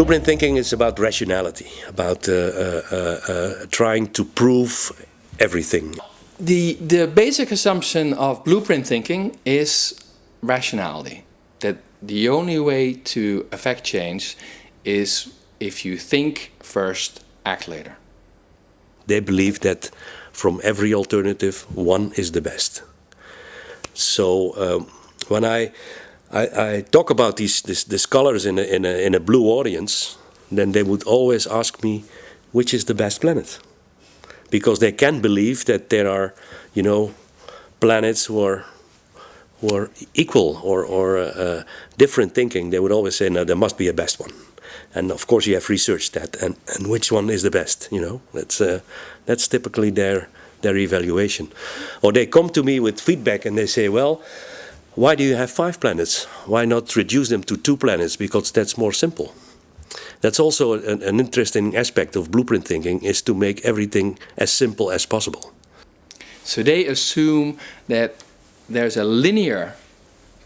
Blueprint thinking is about rationality, about trying to prove everything. The basic assumption of blueprint thinking is rationality. That the only way to affect change is if you think first, act later. They believe that from every alternative, one is the best. So when I talk about these scholars in a blue audience, then they would always ask me, which is the best planet? Because they can't believe that there are, you know, planets who are equal or different thinking. They would always say, no, there must be a best one. And of course you have researched that, and which one is the best, you know? That's typically their evaluation. Or they come to me with feedback and they say, well, why do you have 5 planets? Why not reduce them to 2 planets? Because that's more simple. That's also an interesting aspect of blueprint thinking, is to make everything as simple as possible. So they assume that there's a linear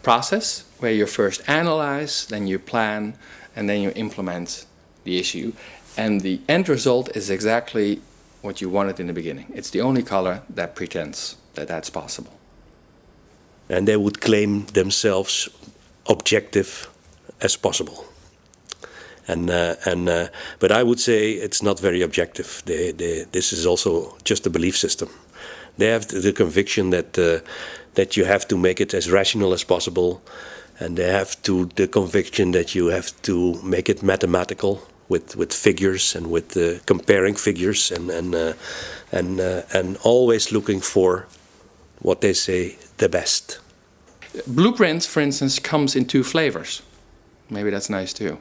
process where you first analyze, then you plan, and then you implement the issue. And the end result is exactly what you wanted in the beginning. It's the only color that pretends that that's possible. And they would claim themselves objective as possible. But I would say it's not very objective. This is also just a belief system. They have the conviction that you have to make it as rational as possible, and they have the conviction that you have to make it mathematical with figures and with comparing figures and always looking for what they say the best. Blueprint, for instance, comes in 2 flavors. Maybe that's nice too.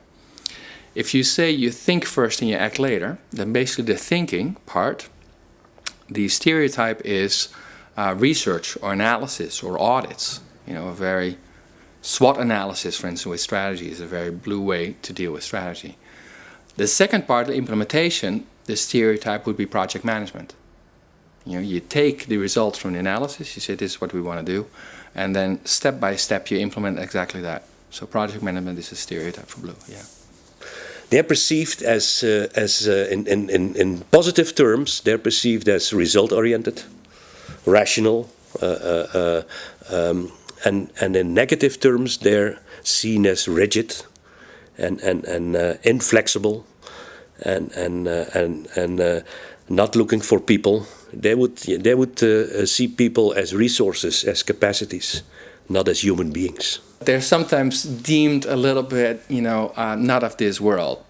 If you say you think first and you act later, then basically the thinking part, the stereotype is research or analysis or audits. You know, a very SWOT analysis, for instance, with strategy is a very blue way to deal with strategy. The second part, the implementation, the stereotype would be project management. You know, you take the results from the analysis, you say this is what we want to do, and then step by step you implement exactly that. So project management is a stereotype for blue, yeah. They're perceived as in positive terms, they're perceived as result-oriented, rational, and in negative terms, they're seen as rigid and inflexible and not looking for people. They would see people as resources, as capacities, not as human beings. They're sometimes deemed a little bit, you know, not of this world,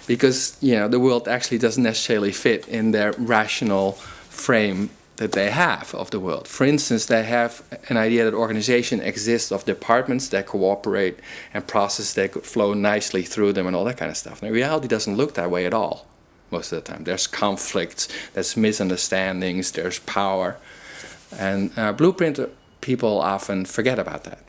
because, you know, the world actually doesn't necessarily fit in their rational frame that they have of the world. For instance, they have an idea that organization exists of departments that cooperate and processes that could flow nicely through them and all that kind of stuff. And reality doesn't look that way at all most of the time. There's conflicts, there's misunderstandings, there's power. And blueprint people often forget about that.